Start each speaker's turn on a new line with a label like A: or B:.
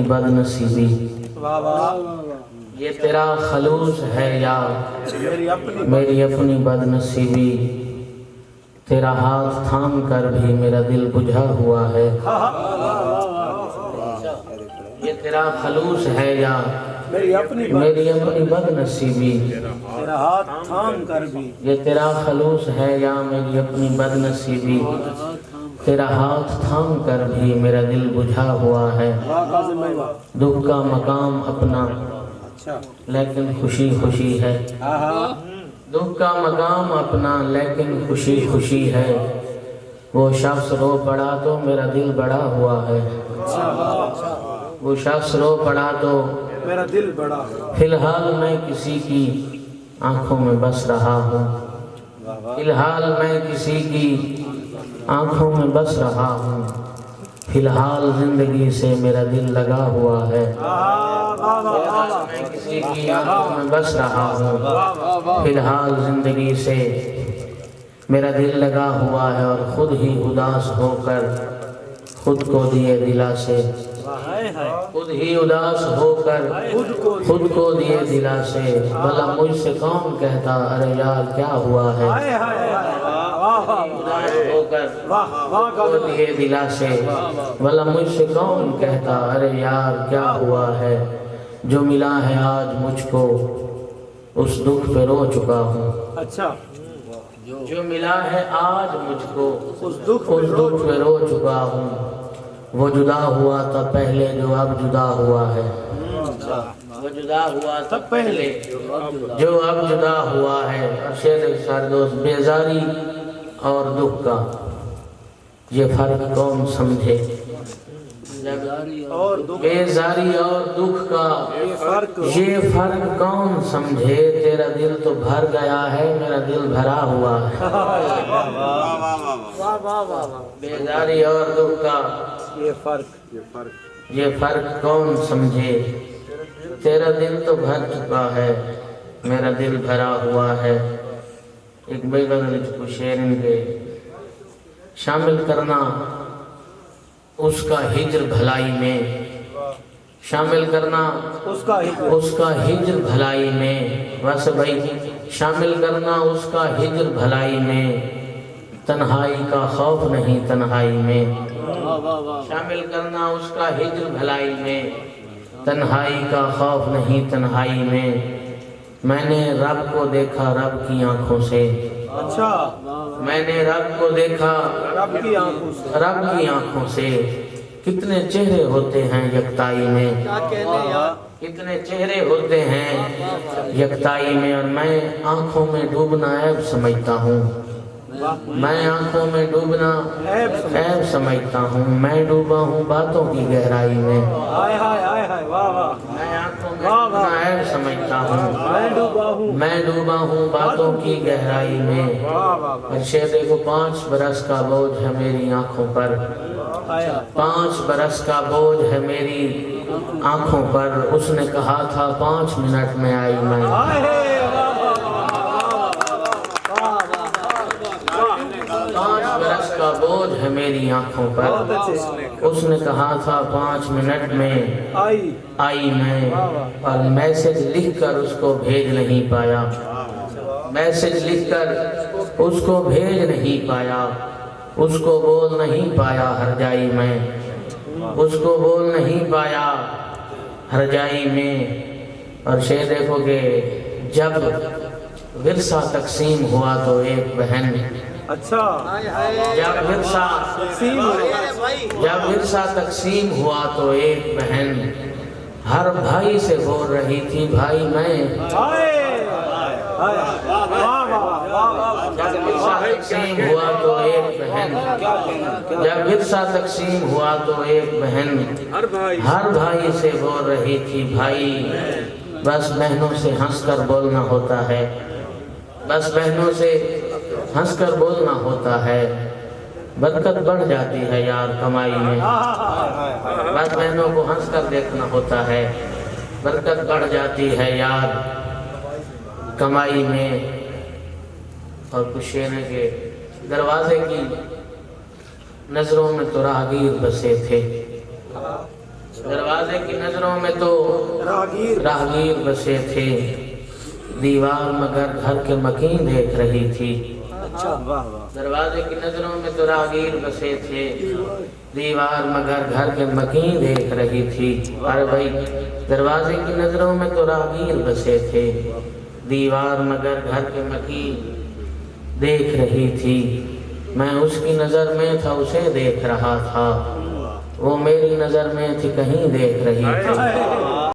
A: बदनसीबी। ये तेरा खलूस है या मेरी अपनी बदनसीबी। तेरा हाथ थाम कर भी मेरा दिल बुझा हुआ है। ये तेरा खलूस है या मेरी अपनी बदनसीबी।
B: तेरा हाथ थाम कर भी
A: ये तेरा खलूस है या मेरी अपनी बदनसीबी। तेरा हाथ थाम कर भी मेरा दिल बुझा हुआ है। दुख का मकाम अपना लेकिन खुशी खुशी है। दुख का मकाम अपना लेकिन खुशी खुशी है। वो शख्स रो पड़ा तो मेरा दिल बड़ा हुआ है। वो शख्स रो पड़ा तो
B: मेरा दिल बड़ा।
A: फिलहाल मैं किसी की आंखों में बस रहा हूँ। फिलहाल मैं किसी की आंखों में बस रहा हूँ। फिलहाल जिंदगी से मेरा दिल लगा हुआ है। मैं किसी की आंखों में बस रहा हूँ। फिलहाल जिंदगी से मेरा दिल लगा हुआ है। और खुद ही उदास होकर खुद को दिए दिलासे। खुद ही उदास होकर खुद को दिए दिलासे। भला मुझसे कौन कहता अरे यार क्या हुआ है। उदास होकर खुद को दिए दिलासे। भला मुझसे कौन कहता अरे यार क्या हुआ है। जो मिला है आज मुझको उस दुख पे रो चुका हूँ।
B: अच्छा,
A: जो मिला है आज मुझको
B: उस दुख
A: पे रो चुका हूँ। वो जुदा हुआ था पहले जो अब जुदा हुआ है। वो जुदा हुआ था पहले जो अब जुदा हुआ है। शेर सारे दोस्त, बेजारी और दुख का ये फर्क कौन समझे। बेजारी और दुख का ये फर्क कौन समझे। तेरा दिल तो भर गया है मेरा दिल भरा हुआ है। बेजारी और दुख का ये फर्क कौन समझे। तेरा दिल तो भर चुका है मेरा दिल भरा हुआ है। एक बेगन को शेर इनके शामिल करना उसका हिज्र भलाई में। शामिल करना उसका हिज्र भलाई में। बस भाई शामिल करना उसका हिज्र भलाई में। तन्हाई का खौफ नहीं तन्हाई में। शामिल करना उसका हिज्र भलाई में। तन्हाई का खौफ नहीं तन्हाई में। मैंने रब को देखा रब की आंखों से।
B: अच्छा,
A: मैंने रब को देखा
B: रब की आंखों से।
A: रब की आंखों से। कितने चेहरे होते हैं यकताई में। कितने चेहरे होते हैं यकताई में। और मैं आंखों में डूबना ऐब समझता हूँ। मैं आंखों में डूबना ऐब समझता हूँ। मैं डूबा हूँ बातों की गहराई में। मैं आंखों में डूबना ऐब समझता हूँ। मैं डूबा हूँ बातों की गहराई में। और शेर देखो, 5 बरस का बोझ है मेरी आंखों पर। 5 बरस का बोझ है मेरी आंखों पर। उसने कहा था 5 मिनट में आई मैं। 5 बरस का बोझ है मेरी आंखों पर। उसने कहा था 5 मिनट में आई मैं। और मैसेज लिखकर उसको भेज नहीं पाया। मैसेज लिखकर उसको भेज नहीं पाया। उसको बोल नहीं पाया हरजाई में। उसको बोल नहीं पाया हरजाई में। और शेर देखोगे, जब विरसा तकसीम हुआ तो एक बहन।
B: अच्छा,
A: जब विरसा तकसीम हुआ तो एक बहन हर भाई से बोल रही थी भाई मैं। जब विरसा तकसीम हुआ तो एक बहन। जब विरसा तकसीम हुआ तो एक बहन हर भाई से बोल रही थी भाई। बस बहनों से हंसकर बोलना होता है। बस बहनों से हंसकर बोलना होता है। बरकत बढ़ जाती है यार कमाई में। बस बहनों को हंसकर देखना होता है। बरकत बढ़ जाती है यार कमाई में। और कुछ शेर के दरवाजे की नजरों में तो राहगीर बसे थे। दरवाजे की नजरों में तो
B: राहगीर
A: राहगीर बसे थे, दीवार मगर घर के मकीन देख रही थी।
B: अच्छा वाह वाह
A: दरवाजे की नजरों में तो राहगीर बसे थे, दीवार मगर घर के मकीन देख रही थी। अरे भाई, दरवाजे की नजरों में तो राहगीर बसे थे, दीवार मगर घर के मकीन देख रही थी। मैं उसकी नजर में था, उसे देख रहा था, वो मेरी नजर में थी, कहीं देख रही थी।